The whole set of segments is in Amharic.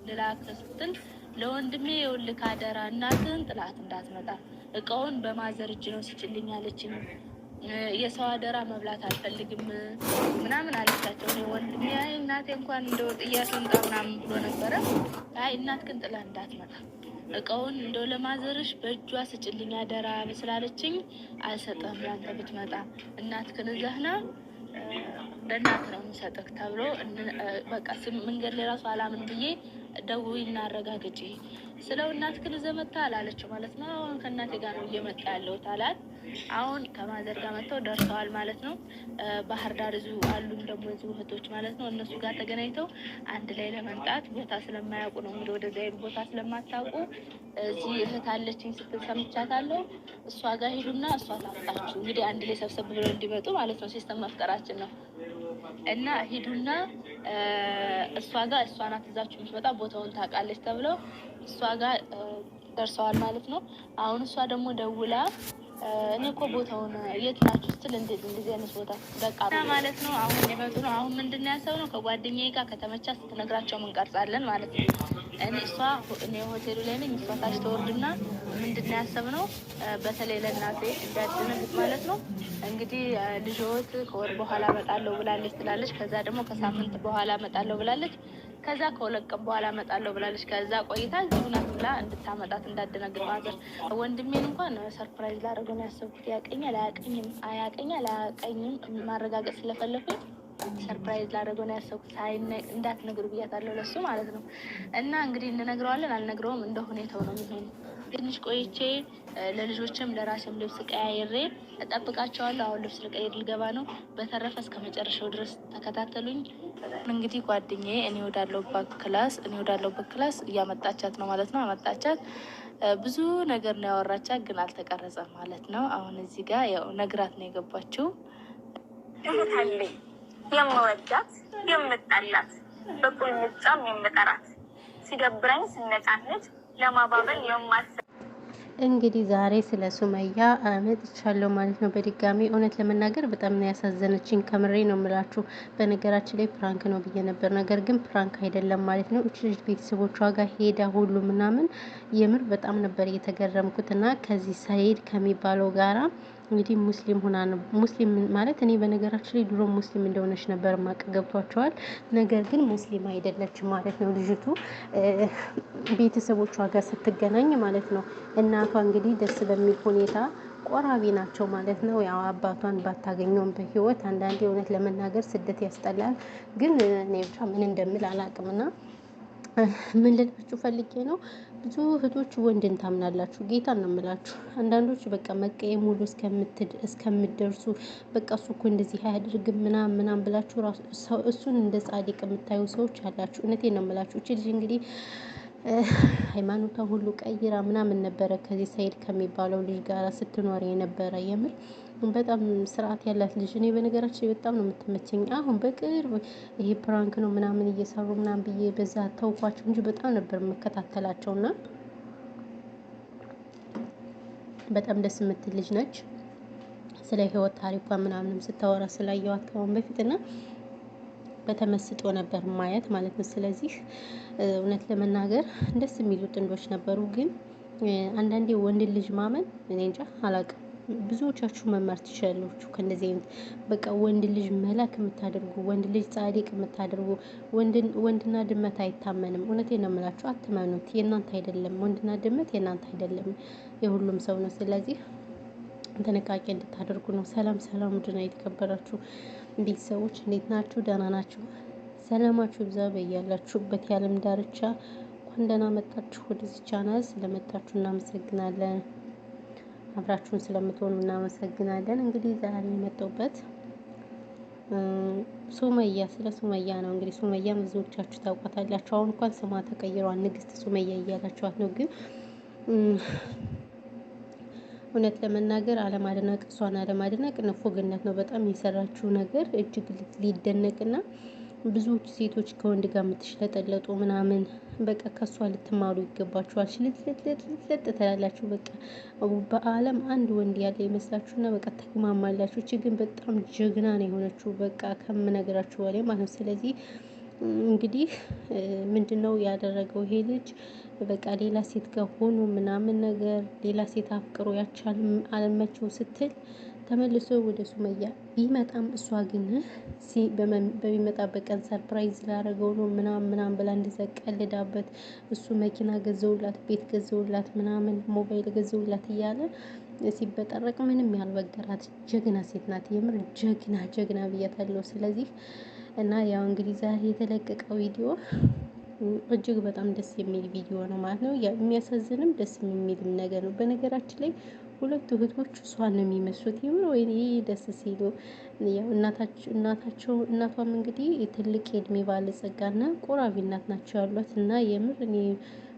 ልላክ ስትል ለወንድሜ የውልክ አደራ እናትህን ጥላት እንዳትመጣ እቃውን በማዘር እጅ ነው ሲጭልኝ አለችኝ። የሰው አደራ መብላት አልፈልግም ምናምን አለቻቸው። እኔ ወንድሜ አይ እናቴ እንኳን እንደው ጥያት ልምጣ ምናምን ብሎ ነበረ። አይ እናትህን ጥላ እንዳትመጣ እቃውን እንደው ለማዘርሽ በእጇ ስጭልኝ አደራ ስላለችኝ አልሰጠም። ያንተ ብትመጣ እናትህን እዛህና ለእናት ነው የሚሰጥህ ተብሎ በቃ መንገድ ላይ ራሱ አላምን ብዬ ደውዪና አረጋግጪ ስለው እናትህን ይዘህ መጥተሃል አለችው ማለት ነው። አሁን ከእናቴ ጋር ነው እየመጣ ያለሁት አላት። አሁን ከማዘር ጋር መጥተው ደርሰዋል ማለት ነው። ባህር ዳር እዚሁ አሉም ደግሞ እዚሁ እህቶች ማለት ነው። እነሱ ጋር ተገናኝተው አንድ ላይ ለመምጣት ቦታ ስለማያውቁ ነው እንግዲህ ወደዚያ ቦታ ስለማታውቁ እዚህ እህት አለችኝ ስትል ሰምቻታለሁ። እሷ ጋር ሂዱና እሷ ታምጣችሁ እንግዲህ አንድ ላይ ሰብሰብ ብለው እንዲመጡ ማለት ነው። ሲስተም መፍጠራችን ነው እና ሂዱና እሷ ጋር እሷ ናት ይዛችሁ የምትመጣ ቦታውን ታውቃለች ተብለው እሷ ጋር ደርሰዋል ማለት ነው። አሁን እሷ ደግሞ ደውላ እኔ እኮ ቦታውን የት ናችሁ ስትል እንዴት እንደዚህ አይነት ቦታ በቃ ማለት ነው። አሁን ሊመጡ ነው። አሁን ምንድን ነው ያሰብነው ከጓደኛዬ ጋር ከተመቻ ስትነግራቸው እንቀርጻለን ማለት ነው። እኔ ሆቴሉ ላይ ነኝ፣ እሷ ታች ተወርድና ምንድን ነው ያሰብነው በተለይ ለእናቴ እንዳትደነግጥ ማለት ነው። እንግዲህ ልጆት ከወር በኋላ እመጣለሁ ብላለች ትላለች። ከዛ ደግሞ ከሳምንት በኋላ እመጣለሁ ብላለች። ከዛ ከሁለት ቀን በኋላ እመጣለሁ ብላለች። ከዛ ቆይታ እዚሁ ናት ብላ እንድታመጣት እንዳትደነግጥ ማዘር። ወንድሜን እንኳን ሰርፕራይዝ ላደርገው ነው ያሰብኩት። ያቀኛል አያቀኝም ማረጋገጥ ስለፈለኩኝ ሰርፕራይዝ ላደርገው ነው ያሰብኩት። እንዳትነግሩ ብያታለሁ ለሱ ማለት ነው። እና እንግዲህ እንነግረዋለን አልነግረውም እንደ ሁኔታው ነው የሚሆነው። ትንሽ ቆይቼ ለልጆችም ለራሴም ልብስ ቀያይሬ እጠብቃቸዋለሁ። አሁን ልብስ ልቀይር ልገባ ነው። በተረፈ እስከ መጨረሻው ድረስ ተከታተሉኝ። እንግዲህ ጓደኛዬ እኔ ወዳለሁበት ክላስ እያመጣቻት ነው ማለት ነው። አመጣቻት ብዙ ነገር ነው ያወራቻት፣ ግን አልተቀረጸም ማለት ነው። አሁን እዚህ ጋር ያው ነግራት ነው የገባችው። እህታለኝ የምወዳት የምጣላት በቁልምጫም የምጠራት ሲደብረኝ ስነጫነች ለማባበል የማስብ እንግዲህ ዛሬ ስለ ሱመያ መጥቻለሁ ማለት ነው። በድጋሚ እውነት ለመናገር በጣም ነው ያሳዘነችኝ። ከምሬ ነው የምላችሁ። በነገራችን ላይ ፕራንክ ነው ብዬ ነበር፣ ነገር ግን ፕራንክ አይደለም ማለት ነው። እቺ ቤተሰቦቿ ጋር ሄዳ ሁሉ ምናምን የምር በጣም ነበር የተገረምኩትና ከዚህ ሰይድ ከሚባለው ጋራ እንግዲህ ሙስሊም ሆና ነው። ሙስሊም ማለት እኔ በነገራችን ላይ ድሮ ሙስሊም እንደሆነች ነበር ማቅ ገብቷቸዋል። ነገር ግን ሙስሊም አይደለችም ማለት ነው ልጅቱ ቤተሰቦቿ ጋር ስትገናኝ ማለት ነው። እናቷ እንግዲህ ደስ በሚል ሁኔታ ቆራቢ ናቸው ማለት ነው። ያው አባቷን ባታገኘውም በህይወት አንዳንዴ እውነት ለመናገር ስደት ያስጠላል። ግን እኔ ብቻ ምን እንደምል አላቅምና ምን ልላችሁ ፈልጌ ነው። ብዙ እህቶች ወንድን ታምናላችሁ፣ ጌታ ነው የምላችሁ። አንዳንዶች በቃ መቀየም ሙሉ እስከምትደርሱ በቃ እሱ እኮ እንደዚህ አያደርግም ምናምን ብላችሁ እሱን እንደ ጻድቅ የምታዩ ሰዎች አላችሁ። እውነቴን ነው የምላችሁ። እቺ ልጅ እንግዲህ ሃይማኖቷን ሁሉ ቀይራ ምናምን ነበረ ከዚህ ሰይድ ከሚባለው ልጅ ጋር ስትኖር የነበረ። የምር በጣም ስርዓት ያላት ልጅ። እኔ በነገራችን በጣም ነው የምትመቸኝ። አሁን በቅርብ ይሄ ፕራንክ ነው ምናምን እየሰሩ ምናምን ብዬ በዛ ተውኳቸው እንጂ በጣም ነበር የምከታተላቸውና በጣም ደስ የምትል ልጅ ነች። ስለ ህይወት ታሪኳ ምናምንም ስታወራ ስላየዋት ከአሁን በፊትና በተመስጦ ነበር ማየት ማለት ነው። ስለዚህ እውነት ለመናገር ደስ የሚሉ ጥንዶች ነበሩ። ግን አንዳንዴ ወንድ ልጅ ማመን እኔ እንጃ አላውቅም። ብዙዎቻችሁ መማር ትችላላችሁ ከእንደዚህ አይነት በቃ ወንድ ልጅ መላክ የምታደርጉ ወንድ ልጅ ጻድቅ የምታደርጉ ወንድና ድመት አይታመንም። እውነቴን ነው የምላችሁ፣ አትመኑት። የእናንተ አይደለም ወንድና ድመት የእናንተ አይደለም፣ የሁሉም ሰው ነው። ስለዚህ ጥንቃቄ እንድታደርጉ ነው። ሰላም ድና የተከበራችሁ ቤተሰቦች እንዴት ናችሁ? ደህና ናችሁ? ሰላማችሁ ይብዛ በያላችሁበት የዓለም ዳርቻ። እንኳን ደህና መጣችሁ ወደዚህ ቻናል። ስለመጣችሁ እናመሰግናለን። አብራችሁን ስለምትሆኑ እናመሰግናለን። እንግዲህ ዛሬ የመጣሁበት ስለ ሱመያ ነው። እንግዲህ ሱመያ ብዙዎቻችሁ ታውቋታላችሁ። አሁን እንኳን ስሟ ተቀይሯል፣ ንግስት ሱመያ እያላችኋት ነው። ግን እውነት ለመናገር እሷን አለማድነቅ ንፉግነት ነው። በጣም የሰራችው ነገር እጅግ ሊደነቅና ብዙዎች ሴቶች ከወንድ ጋር የምትሽለጠለጡ ምናምን በቃ ከሷ ልትማሩ ይገባችኋል። ሽልጥልጥልጥ ትላላችሁ። በቃ በዓለም አንድ ወንድ ያለ ይመስላችሁና በቃ ተግማማላችሁ። እቺ ግን በጣም ጀግና ነው የሆነችው፣ በቃ ከምነግራችሁ በላይ ማለት ነው። ስለዚህ እንግዲህ ምንድነው ያደረገው ይሄ ልጅ በቃ ሌላ ሴት ጋር ሆኖ ምናምን ነገር ሌላ ሴት አፍቅሮ ያቻል አልመቸው ስትል ተመልሶ ወደ ሱመያ ቢመጣም እሷ ግን በሚመጣበት ቀን ሰርፕራይዝ ላደረገው ነው ምናምን ብላ እንደዛ ቀልዳበት እሱ መኪና ገዘውላት ቤት ገዘውላት ምናምን ሞባይል ገዘውላት እያለ ሲበጠረቅ ምንም ያልበገራት ጀግና ሴት ናት። የምር ጀግና ብያታለሁ። ስለዚህ እና ያው እንግዲህ ዛሬ የተለቀቀው ቪዲዮ እጅግ በጣም ደስ የሚል ቪዲዮ ነው ማለት ነው። የሚያሳዝንም ደስ የሚልም ነገር ነው። በነገራችን ላይ ሁለቱ እህቶች እሷን ነው የሚመስሉት። የምር ወይኔ ደስ ሲሉ ያው እናቷም እንግዲህ ትልቅ የእድሜ ባለጸጋና ቆራቢ እናት ናቸው ያሏት እና የምር እኔ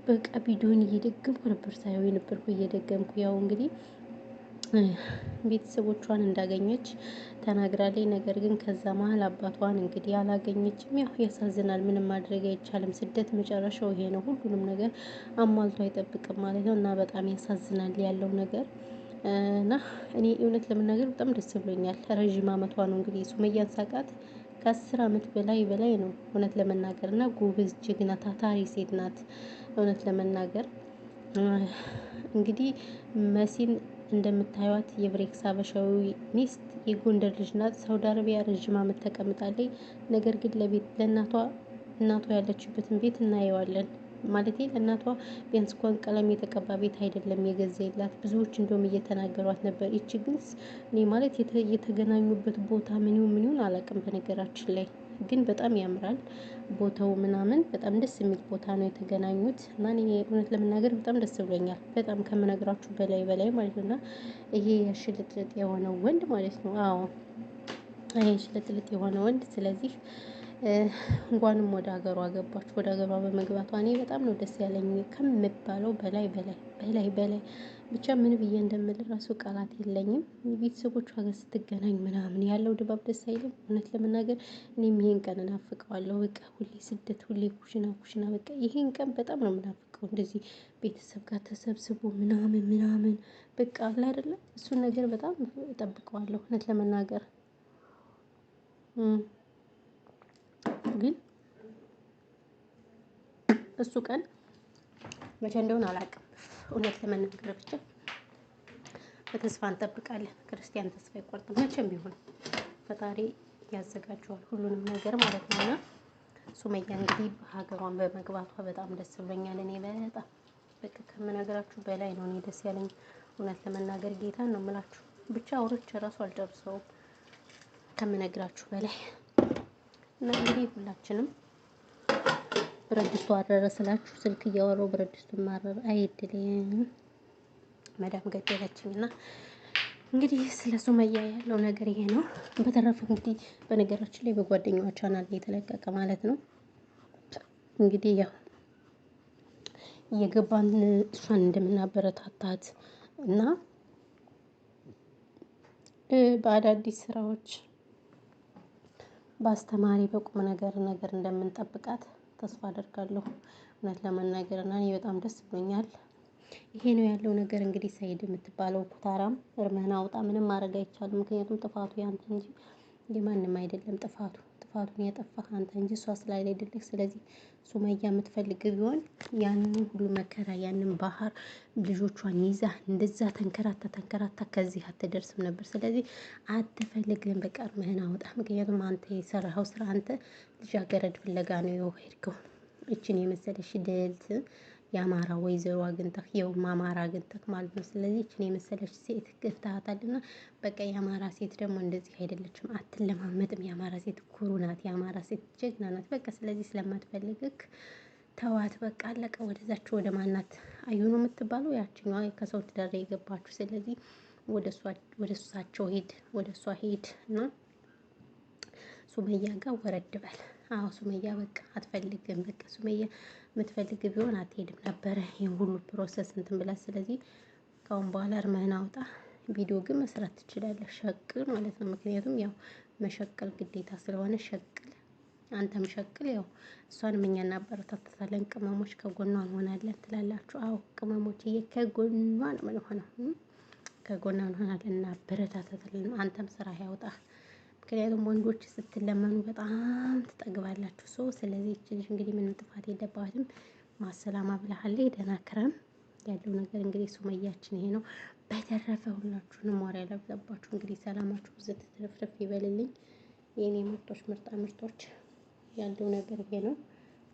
በቃ ቪዲዮን እየደገምኩ ነበር ሳይሆን የነበርኩ እየደገምኩ ያው እንግዲህ ቤተሰቦቿን እንዳገኘች ተናግራለች። ነገር ግን ከዛ መሀል አባቷን እንግዲህ አላገኘችም። ያው ያሳዝናል። ምንም ማድረግ አይቻልም። ስደት መጨረሻው ይሄ ነው። ሁሉንም ነገር አሟልቶ አይጠብቅም ማለት ነው እና በጣም ያሳዝናል ያለው ነገር እና እኔ እውነት ለመናገር በጣም ደስ ብሎኛል። ረዥም አመቷ ነው እንግዲህ ሱመያን ሳቃት ከ10 አመት በላይ ነው እውነት ለመናገር እና ጎበዝ ጀግና ታታሪ ሴት ናት እውነት ለመናገር እንግዲህ መሲን እንደምታዩት የብሬክስ ሀበሻዊ ሚስት የጎንደር ልጅ ናት። ሳውዲ አረቢያ ረዥም አመት ተቀምጣለች። ነገር ግን እናቷ ያለችበትን ቤት እናየዋለን ማለት ለእናቷ ቢያንስ እንኳን ቀለም የተቀባ ቤት አይደለም የገዛላት። ብዙዎች እንደውም እየተናገሯት ነበር። ይቺ ግን እኔ ማለት የተገናኙበት ቦታ ምን ይሁን አላውቅም። በነገራችን ላይ ግን በጣም ያምራል ቦታው ምናምን በጣም ደስ የሚል ቦታ ነው የተገናኙት እና እኔ እውነት ለመናገር በጣም ደስ ብሎኛል። በጣም ከምነግራችሁ በላይ ማለት ነው። እና ይሄ ሽልጥልጥ የሆነው ወንድ ማለት ነው። አዎ ይሄ ሽልጥልጥ የሆነ ወንድ ስለዚህ እንኳንም ወደ ሀገሯ ገባች። ወደ ሀገሯ በመግባቷ እኔ በጣም ነው ደስ ያለኝ ከምባለው በላይ ብቻ ምን ብዬ እንደምል ራሱ ቃላት የለኝም። ቤተሰቦቿ ጋር ስትገናኝ ምናምን ያለው ድባብ ደስ አይልም። እውነት ለመናገር እኔም ይሄን ቀን እናፍቀዋለሁ። በቃ ሁሌ ስደት፣ ሁሌ ኩሽና በቃ ይሄን ቀን በጣም ነው የምናፍቀው። እንደዚህ ቤተሰብ ጋር ተሰብስቦ ምናምን በቃ አለ አይደለ? እሱን ነገር በጣም እጠብቀዋለሁ እውነት ለመናገር ግን እሱ ቀን መቼ እንደሆነ አላውቅም። እውነት ለመናገር ብቻ በተስፋ እንጠብቃለን። ክርስቲያን ተስፋ አይቆርጥም መቼም ቢሆን ፈጣሪ ያዘጋጀዋል ሁሉንም ነገር ማለት ነው። እና ሱመያ እንግዲህ ሀገሯን በመግባቷ በጣም ደስ ብሎኛል። እኔ በጣም በቃ ከምነግራችሁ በላይ ነው እኔ ደስ ያለኝ እውነት ለመናገር ጌታን ነው የምላችሁ። ብቻ አውርቼ እራሱ አልጨርሰውም ከምነግራችሁ በላይ እና እንግዲህ ሁላችንም ብረት ድስቱ አረረ ስላችሁ ስልክ እያወራሁ ብረት ድስቱን ማረር አይድልም። መዳም ገደለችኝ እና እንግዲህ ስለ ሱመያ ያለው ነገር ይሄ ነው። በተረፈ እንግዲህ በነገራችን ላይ በጓደኛዋ ቻናል የተለቀቀ ማለት ነው እንግዲህ ያው እየገባን እሷን እንደምናበረታታት እና በአዳዲስ ስራዎች በአስተማሪ በቁም ነገር እንደምንጠብቃት ተስፋ አደርጋለሁ እውነት ለመናገር እና እኔ በጣም ደስ ብሎኛል። ይሄ ነው ያለው ነገር። እንግዲህ ሰይድ የምትባለው ኩታራም እርምህን አውጣ። ምንም ማድረግ አይቻልም። ምክንያቱም ጥፋቱ ያንተ እንጂ የማንም አይደለም። ጥፋቱን ያጠፋህ አንተ እንጂ እሷ ስላልሄደልህ። ስለዚህ ሱመያ የምትፈልግ ቢሆን ያንን ሁሉ መከራ ያንን ባህር ልጆቿን ይዛ እንደዛ ተንከራታ ከዚህ አትደርስም ነበር። ስለዚህ አትፈልግም። በቃ እርምህን አውጣ። ምክንያቱም አንተ የሰራኸው ስራ አንተ ልጃገረድ ፍለጋ ነው የሄድከው። እችን የመሰለሽ ድልት የአማራ ወይዘሮ አግኝተህ የውም አማራ አግኝተህ ማለት ነው። ስለዚህ እችን የመሰለች ሴት ገፍተሃታልና በቃ የአማራ ሴት ደግሞ እንደዚህ አይደለችም፣ አትለማመጥም። የአማራ ሴት ኩሩ ናት፣ የአማራ ሴት ጀግና ናት። በቃ ስለዚህ ስለማትፈልግክ ተዋት፣ በቃ አለቀ። ወደዛችሁ ወደ ማናት አዩ ነው የምትባለው ያችኛዋ ከሰው ትዳር የገባችሁ። ስለዚህ ወደ እሳቸው ሄድ፣ ወደ እሷ ሄድ እና ሱመያ ጋር ወረድ በል። አዎ ሱመያ በቃ አትፈልግም። በቃ ሱመያ የምትፈልግ ቢሆን አትሄድም ነበረ ይሄን ሁሉ ፕሮሰስ እንትን ብላ። ስለዚህ ካሁን በኋላ እርምህን አውጣ። ቪዲዮ ግን መስራት ትችላለህ፣ ሸቅል ማለት ነው። ምክንያቱም ያው መሸቀል ግዴታ ስለሆነ ሸቅል፣ አንተም ሸቅል። ያው እሷንም እኛ እናበረታታታለን። ቅመሞች ከጎኗ እንሆናለን ትላላችሁ። አዎ ቅመሞችዬ ከጎኗ ነው የምንሆነው፣ ከጎኗ እንሆናለን፣ እናበረታታታለን። አንተም ስራ ያውጣ። ምክንያቱም ወንዶች ስትለመኑ በጣም ትጠግባላችሁ። ሰው ስለዚህ እቺ ልጅ እንግዲህ ምንም ጥፋት የለባትም። ማሰላማ ብለሃለች። ደህና ክረም ያለው ነገር እንግዲህ ሱመያችን ይሄ ነው። በተረፈ ሁላችሁንም ወሬ ያለባችሁ እንግዲህ ሰላማችሁ ብዝት ትርፍርፍ ይበልልኝ የኔ ምርጦች፣ ምርጣ ምርጦች። ያለው ነገር ይሄ ነው።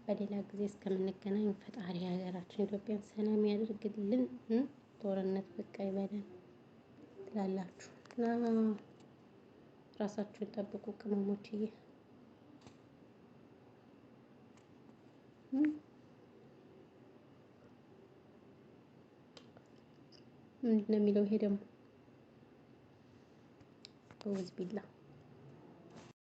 በሌላ ጊዜ እስከምንገናኝ ፈጣሪ ሀገራችን ኢትዮጵያን ሰላም ያደርግልን፣ ጦርነት በቃ ይበለን ትላላችሁ እና ራሳችሁን ጠብቁ ቅመሞችዬ። ምንድን ነው የሚለው ይሄ ደግሞ? ጎበዝ ቢላ